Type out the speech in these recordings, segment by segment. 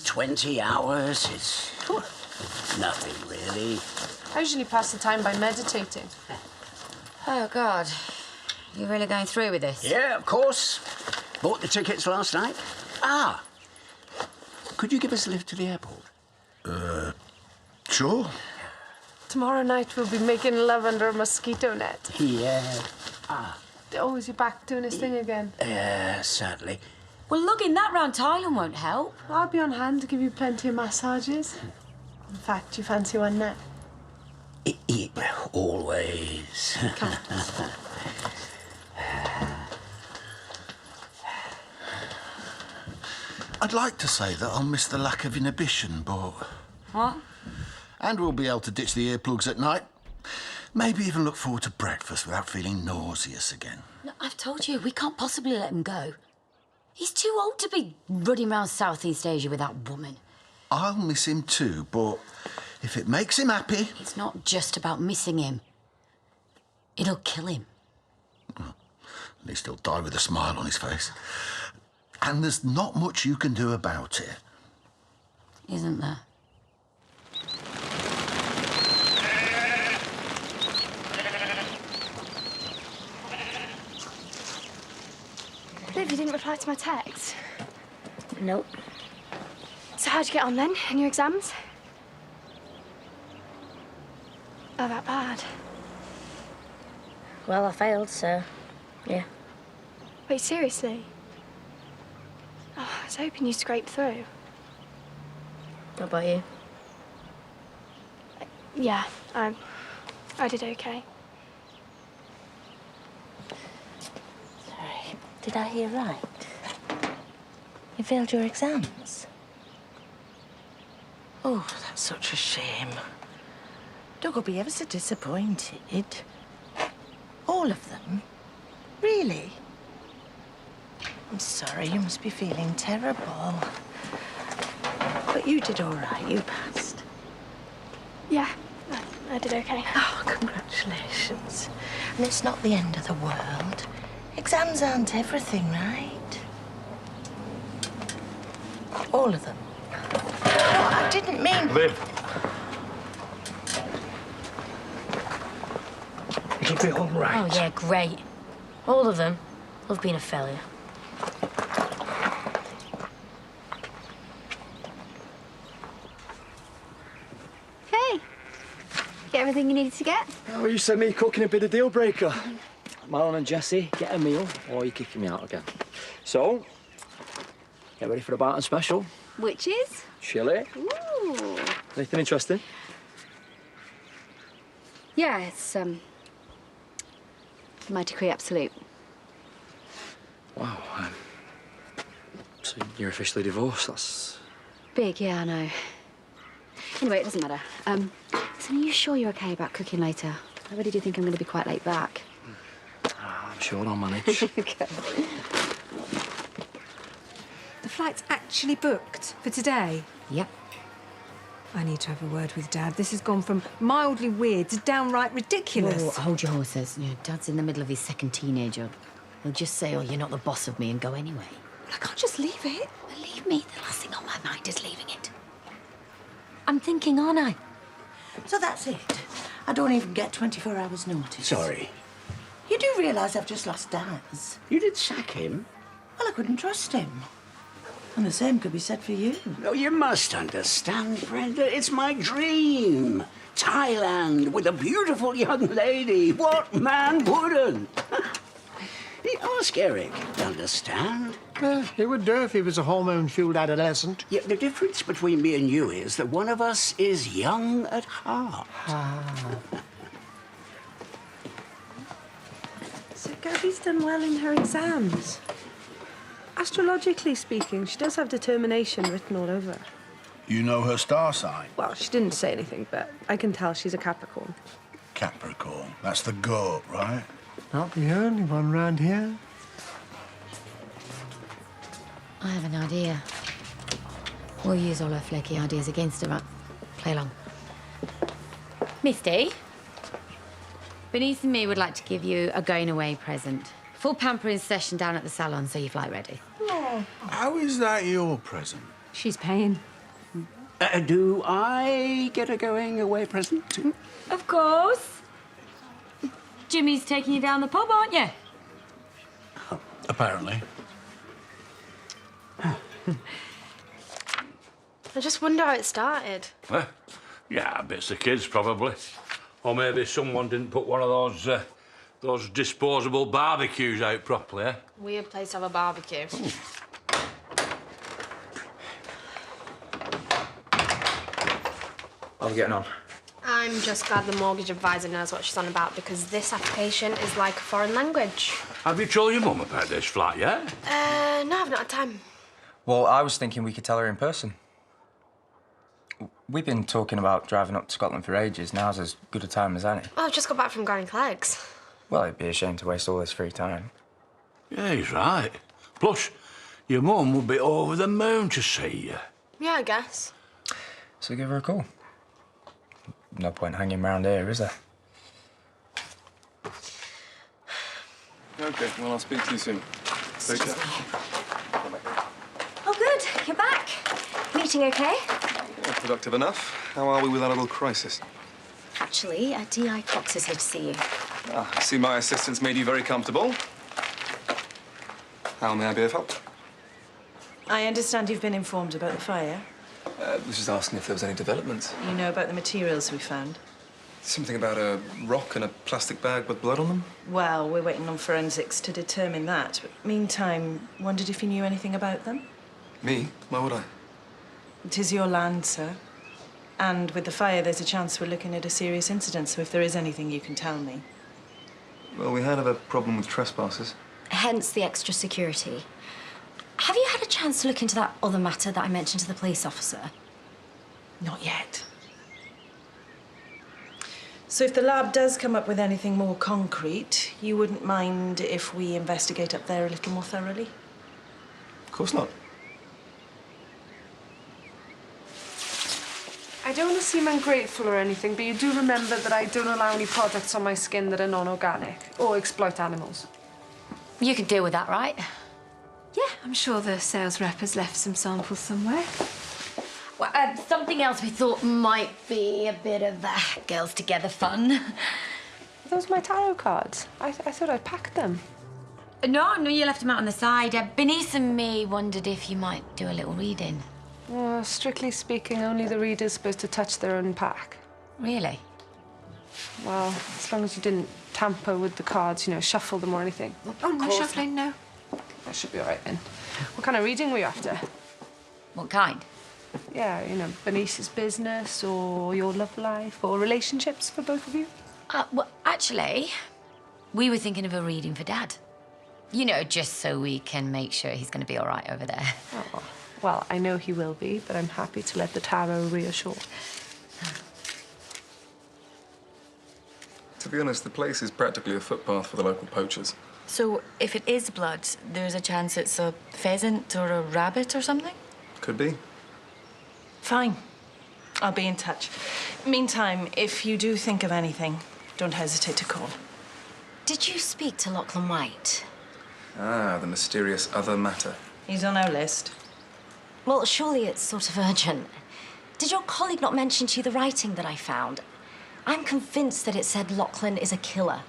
20 hours. It's nothing, really. I usually pass the time by meditating. Oh, God. You're really going through with this? Yeah, of course. Bought the tickets last night. Ah. Could you give us a lift to the airport? Sure. Tomorrow night we'll be making love under a mosquito net. Yeah. Oh, is he back doing his thing again? Sadly. Well, lugging that round Thailand won't help. I'll be on hand to give you plenty of massages. In fact, do you fancy one now? Always. Come on. I'd like to say that I'll miss the lack of inhibition, but... What? And we'll be able to ditch the earplugs at night. Maybe even look forward to breakfast without feeling nauseous again. No, I've told you, we can't possibly let him go. He's too old to be running around Southeast Asia with that woman. I'll miss him too, but if it makes him happy... It's not just about missing him. It'll kill him. At least he'll die with a smile on his face. And there's not much you can do about it. Isn't there? Liv, you didn't reply to my text. Nope. So how'd you get on then, in your exams? Oh, that bad. Well, I failed, so, yeah. Wait, seriously? Oh, I was hoping you'd scrape through. What about you? Yeah, I did okay. Sorry, did I hear right? You failed your exams? Oh, that's such a shame. Doug will be ever so disappointed. All of them? Really? I'm sorry, you must be feeling terrible. But you did all right, you passed. Yeah, I did okay. Oh, congratulations. And it's not the end of the world. Exams aren't everything, right? All of them. No, I didn't mean... Liv. It'll be all right. Oh, yeah, great. All of them. Love being a failure. Hey, get everything you needed to get? Oh, you sent me cooking a bit of deal breaker. Marlon and Jesse, get a meal, or you're kicking me out again. So, get ready for the Barton special. Which is? Chili. Ooh. Anything interesting? Yeah, it's, my decree absolute. Wow. So you're officially divorced, that's... Big, yeah, I know. Anyway, it doesn't matter. So are you sure you're okay about cooking later? I really do think I'm going to be quite late back. I'm sure I'll manage. Okay. The flight's actually booked for today? Yep. I need to have a word with Dad. This has gone from mildly weird to downright ridiculous. Whoa, hold your horses. You know, Dad's in the middle of his second teenager. He'll just say, oh, you're not the boss of me, and go anyway. I can't just leave it. Believe me, the last thing on my mind is leaving it. I'm thinking, aren't I? So that's it. I don't even get 24 hours notice. Sorry. You do realise I've just lost Daz? You did sack him? Well, I couldn't trust him. And the same could be said for you. No, you must understand, Brenda. It's my dream. Thailand with a beautiful young lady. What man wouldn't? Ask Eric. You understand? He would do if he was a hormone-fueled adolescent. Yeah, the difference between me and you is that one of us is young at heart. So Gabby's done well in her exams. Astrologically speaking, she does have determination written all over her. You know her star sign? Well, she didn't say anything, but I can tell she's a Capricorn. Capricorn. That's the goat, right? Not the only one round here. I have an idea. We'll use all her flaky ideas against her, right? Play along. Misty, Bernice and me would like to give you a going-away present. Full pampering session down at the salon, so your flight ready. Oh, how is that your present? She's paying. Do I get a going-away present too? Of course. Jimmy's taking you down the pub, aren't you? Apparently. I just wonder how it started. Yeah, bits of kids, probably. Or maybe someone didn't put one of those disposable barbecues out properly, eh? Weird place to have a barbecue. How are we getting on? I'm just glad the mortgage advisor knows what she's on about because this application is like a foreign language. Have you told your mum about this flat yet? No, I've not had time. Well, I was thinking we could tell her in person. We've been talking about driving up to Scotland for ages. Now's as good a time as any. Well, I've just got back from Granny Clegg's. Well, it'd be a shame to waste all this free time. Yeah, he's right. Plus, your mum would be over the moon to see you. Yeah, I guess. So give her a call. No point hanging around here, is there? OK, well, I'll speak to you soon. Take care. Oh, good. You're back. Meeting okay? Yeah, productive enough. How are we with our little crisis? Actually, D.I. Cox is here to see you. Ah, I see my assistant's made you very comfortable. How may I be of help? I understand you've been informed about the fire. I was just asking if there was any development. You know about the materials we found? Something about a rock and a plastic bag with blood on them? Well, we're waiting on forensics to determine that. But meantime, wondered if you knew anything about them? Me? Why would I? It is your land, sir. And with the fire, there's a chance we're looking at a serious incident, so if there is anything you can tell me. Well, we had a problem with trespassers. Hence the extra security. Have you had a chance to look into that other matter that I mentioned to the police officer? Not yet. So if the lab does come up with anything more concrete, you wouldn't mind if we investigate up there a little more thoroughly? Of course not. I don't want to seem ungrateful or anything, but you do remember that I don't allow any products on my skin that are non-organic or exploit animals. You can deal with that, right? Yeah, I'm sure the sales rep has left some samples somewhere. Well, something else we thought might be a bit of girls together fun. Those are my tarot cards. I thought I'd packed them. No, you left them out on the side. Bernice and me wondered if you might do a little reading. Well, strictly speaking, only the reader's supposed to touch their own pack. Really? Well, as long as you didn't tamper with the cards, shuffle them or anything. Oh, no shuffling, no. That should be all right then. What kind of reading were you after? What kind? Yeah, Bernice's business or your love life or relationships for both of you? Well, actually, we were thinking of a reading for Dad. Just so we can make sure he's going to be all right over there. Oh, well, I know he will be, but I'm happy to let the tarot reassure. To be honest, the place is practically a footpath for the local poachers. So if it is blood, there's a chance it's a pheasant or a rabbit or something? Could be. Fine. I'll be in touch. Meantime, if you do think of anything, don't hesitate to call. Did you speak to Lachlan White? Ah, the mysterious other matter. He's on our list. Well, surely it's sort of urgent. Did your colleague not mention to you the writing that I found? I'm convinced that it said Lachlan is a killer.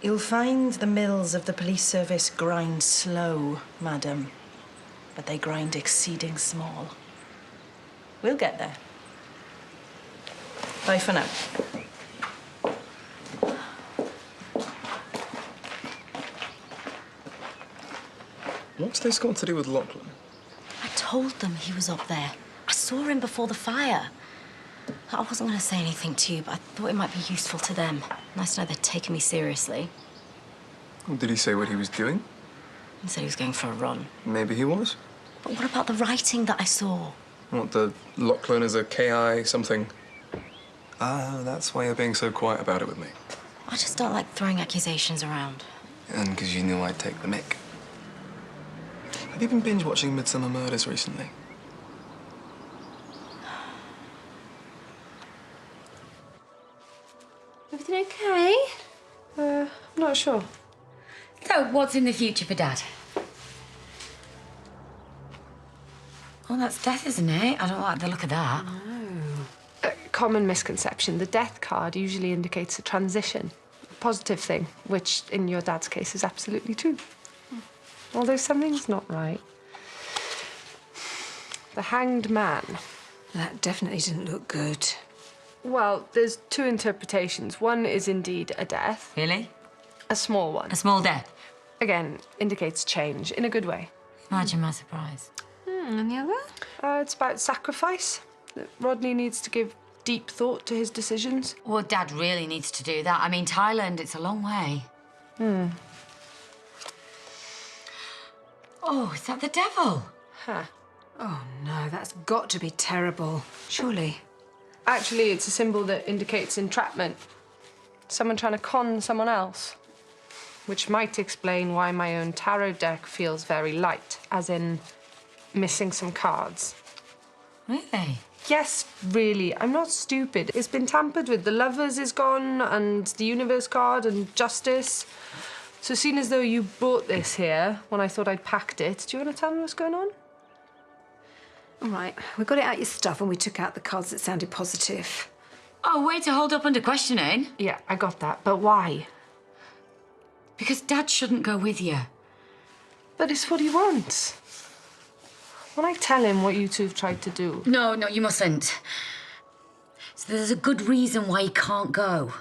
You'll find the mills of the police service grind slow, madam. But they grind exceeding small. We'll get there. Bye for now. What's this got to do with Lachlan? I told them he was up there. I saw him before the fire. I wasn't going to say anything to you, but I thought it might be useful to them. Nice to know they're taking me seriously. Did he say what he was doing? He said he was going for a run. Maybe he was. But what about the writing that I saw? What, the Lachlan is a KI something? Ah, that's why you're being so quiet about it with me. I just don't like throwing accusations around. And because you knew I'd take the mick. Have you been binge-watching Midsummer Murders recently? Everything okay? I'm not sure. So, what's in the future for Dad? Oh, that's death, isn't it? I don't like the look of that. A common misconception. The death card usually indicates a transition, a positive thing, which in your dad's case is absolutely true. Although something's not right. The Hanged Man. That definitely didn't look good. Well, there's two interpretations. One is indeed a death. Really? A small one. A small death? Again, indicates change, in a good way. Imagine my surprise. And the other? It's about sacrifice. That Rodney needs to give deep thought to his decisions. Well, Dad really needs to do that. I mean, Thailand, it's a long way. Oh, is that the devil? Huh. Oh, no, that's got to be terrible. Surely. Actually, it's a symbol that indicates entrapment. Someone trying to con someone else. Which might explain why my own tarot deck feels very light, as in missing some cards. Really? Yes, really. I'm not stupid. It's been tampered with. The Lovers is gone, and the Universe card, and Justice. So seeing as though you brought this here, when I thought I'd packed it, do you want to tell me what's going on? All right, we got it out your stuff and we took out the cards that sounded positive. Oh, way to hold up under questioning. Yeah, I got that. But why? Because Dad shouldn't go with you. But it's what he wants. When I tell him what you two have tried to do... No, you mustn't. So there's a good reason why he can't go.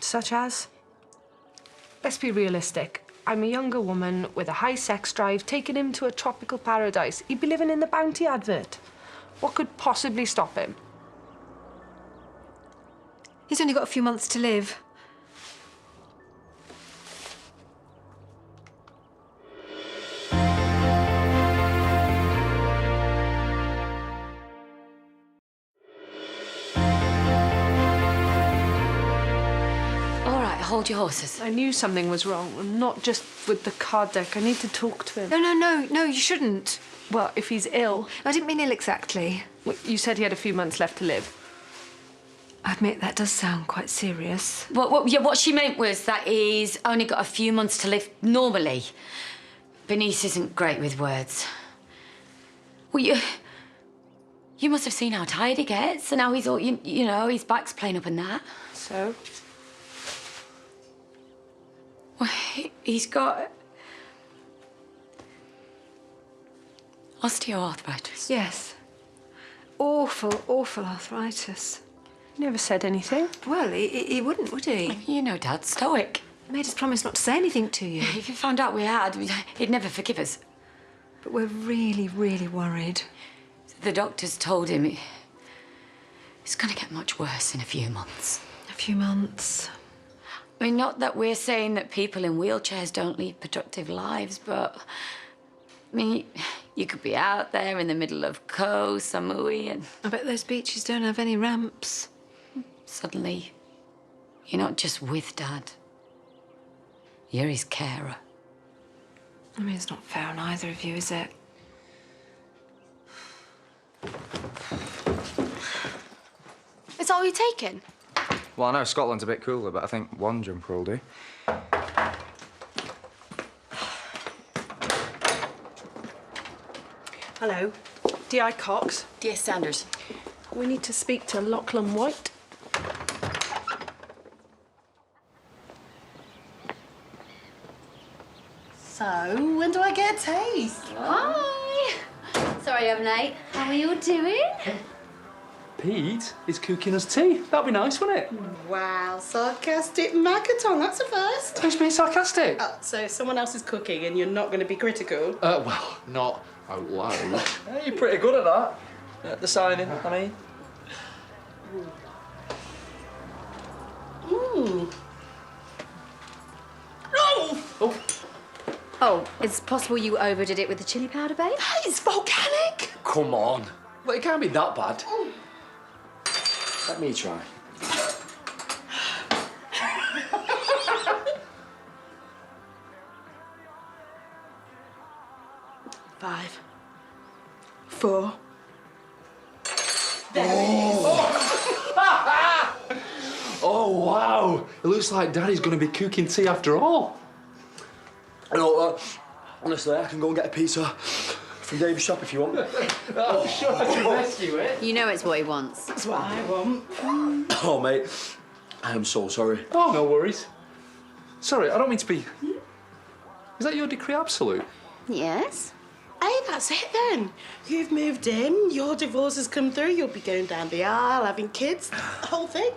Such as? Let's be realistic. I'm a younger woman with a high sex drive, taking him to a tropical paradise. He'd be living in the Bounty advert. What could possibly stop him? He's only got a few months to live. Hold your horses. I knew something was wrong, and not just with the card deck. I need to talk to him. No, you shouldn't. Well, if he's ill... I didn't mean ill exactly. Well, you said he had a few months left to live. I admit that does sound quite serious. What she meant was that he's only got a few months to live normally. Bernice isn't great with words. Well, you must have seen how tired he gets, and now he's all, you know, his back's playing up and that. So? Well, he's got osteoarthritis. Yes. Awful arthritis. He never said anything. Well, he wouldn't, would he? You know, Dad, stoic. He made us promise not to say anything to you. If he found out we had, he'd never forgive us. But we're really, really worried. The doctors told him it's going to get much worse in a few months. A few months. I mean, not that we're saying that people in wheelchairs don't lead productive lives, but, I mean, you could be out there in the middle of Koh Samui and... I bet those beaches don't have any ramps. Suddenly, you're not just with Dad. You're his carer. I mean, it's not fair on either of you, is it? Is that all you're taking? Well, I know Scotland's a bit cooler, but I think one jumper will do. Hello. D.I. Cox. D.S. Sanders. We need to speak to Lachlan White. So, when do I get a taste? Hi. Sorry I'm late. How are you all doing? Pete is cooking us tea. That'd be nice, wouldn't it? Wow, sarcastic Magaton, that's a first. Who's being sarcastic? So someone else is cooking and you're not going to be critical? Well, not out loud. You're pretty good at that. At the signing, I mean. Ooh. Oh! Oh, it's possible you overdid it with the chili powder, babe? That is volcanic! Come on. Well, it can't be that bad. Let me try. 5, 4. Oh, wow. It looks like Daddy's going to be cooking tea after all. You know, honestly, I can go and get a pizza From Dave's shop if you want. Oh, sure, I can rescue it. You know it's what he wants. That's what I want. Oh, mate, I am so sorry. Oh, no worries. Sorry, I don't mean to be... Is that your decree absolute? Yes. Hey, that's it then. You've moved in, your divorce has come through, you'll be going down the aisle, having kids, the whole thing.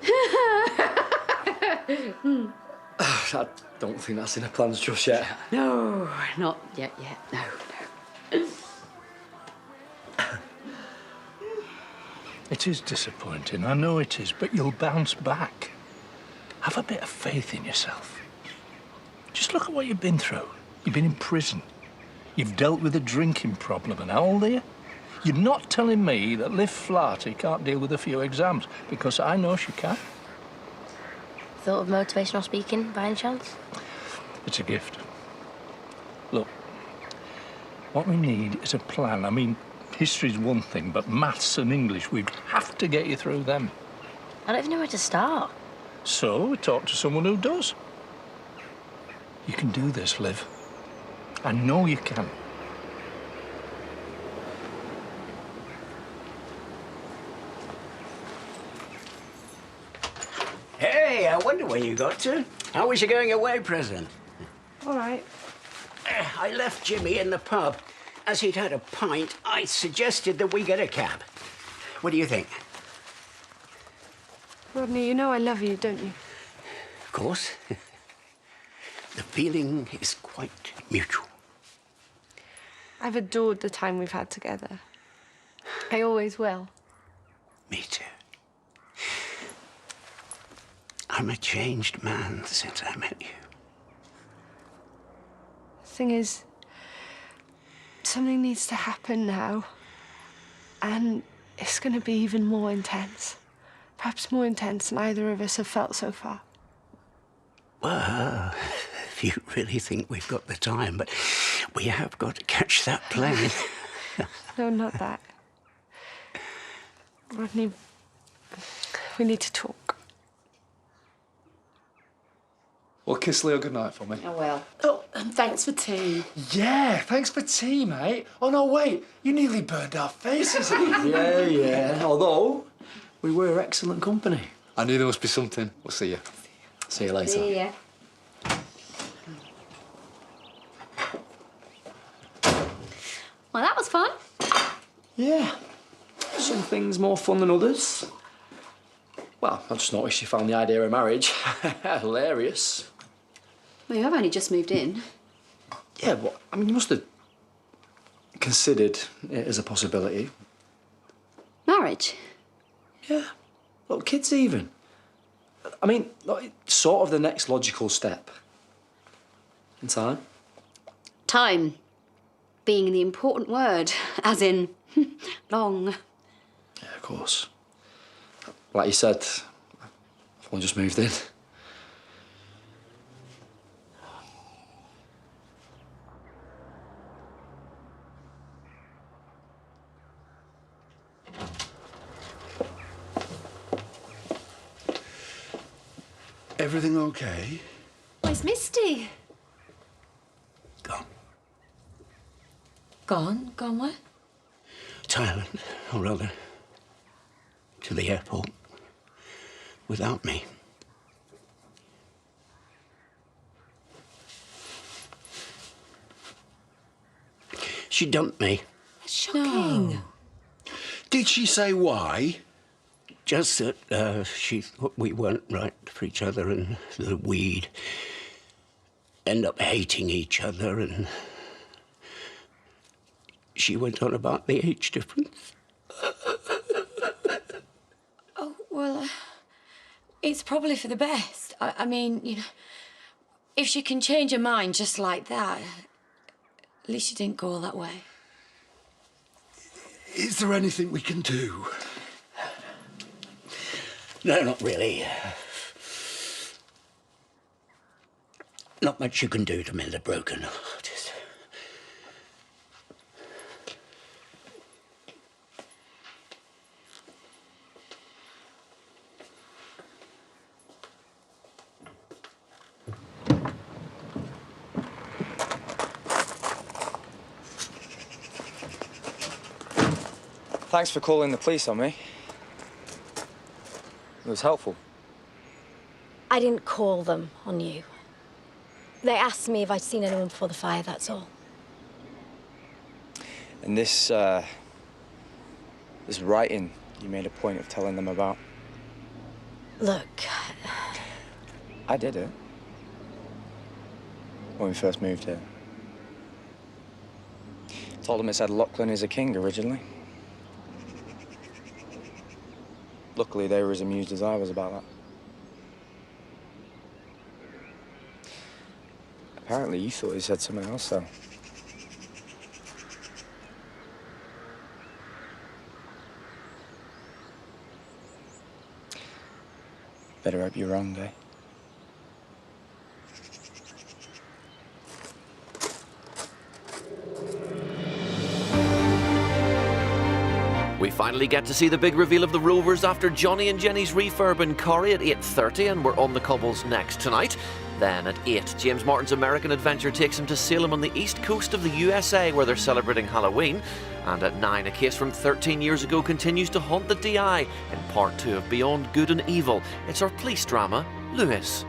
I don't think that's in the plans just yet. No, not yet, no. It is disappointing, I know it is, but you'll bounce back. Have a bit of faith in yourself. Just look at what you've been through. You've been in prison. You've dealt with a drinking problem, and how old are you? You're not telling me that Liv Flaherty can't deal with a few exams, because I know she can. Thought of motivational speaking, by any chance? It's a gift. Look, what we need is a plan. I mean, history's one thing, but maths and English, we have to get you through them. I don't even know where to start. So we talk to someone who does. You can do this, Liv. I know you can. Hey, I wonder where you got to. How was your going away present? All right. I left Jimmy in the pub. As he'd had a pint, I suggested that we get a cab. What do you think? Rodney, you know I love you, don't you? Of course. The feeling is quite mutual. I've adored the time we've had together. I always will. Me too. I'm a changed man since I met you. The thing is, something needs to happen now. And it's going to be even more intense. Perhaps more intense than either of us have felt so far. Well, if you really think we've got the time, but we have got to catch that plane. No, not that. Rodney, we need to talk. Well, kiss Leo goodnight for me. Oh, well. Oh, and thanks for tea. Yeah, thanks for tea, mate. Oh, no, wait. You nearly burned our faces. Yeah. Although, we were excellent company. I knew there must be something. We'll see you. See you later. See ya. Well, that was fun. Yeah. Some things more fun than others. Well, I just noticed you found the idea of marriage hilarious. Well, you have only just moved in. Yeah, but, I mean, you must have considered it as a possibility. Marriage? Yeah. Look, kids even. I mean, look, it's sort of the next logical step. In time. Time being the important word, as in long. Yeah, of course. Like you said, I've only just moved in. Everything okay? Where's Misty? Gone. Gone? Gone where? Thailand, or rather, to the airport. Without me. She dumped me. Shocking. Did she say why? Just that she thought we weren't right for each other and that we'd end up hating each other, and she went on about the age difference. Oh, well, it's probably for the best. I mean, you know, if she can change her mind just like that, at least she didn't go all that way. Is there anything we can do? No, not really. Not much you can do to mend a broken heart, is there? Thanks for calling the police on me. It was helpful. I didn't call them on you. They asked me if I'd seen anyone before the fire, that's all. And this writing you made a point of telling them about. Look, I did it. When we first moved here. Told them it said Lachlan is a king originally. Luckily, they were as amused as I was about that. Apparently, you thought he said something else, though. Better hope you're wrong, eh? We finally get to see the big reveal of the Rovers after Johnny and Jenny's refurb in Corrie at 8:30, and we're on the cobbles next tonight. Then at 8, James Martin's American adventure takes him to Salem on the east coast of the USA, where they're celebrating Halloween. And at 9, a case from 13 years ago continues to haunt the DI in part 2 of Beyond Good and Evil. It's our police drama, Lewis.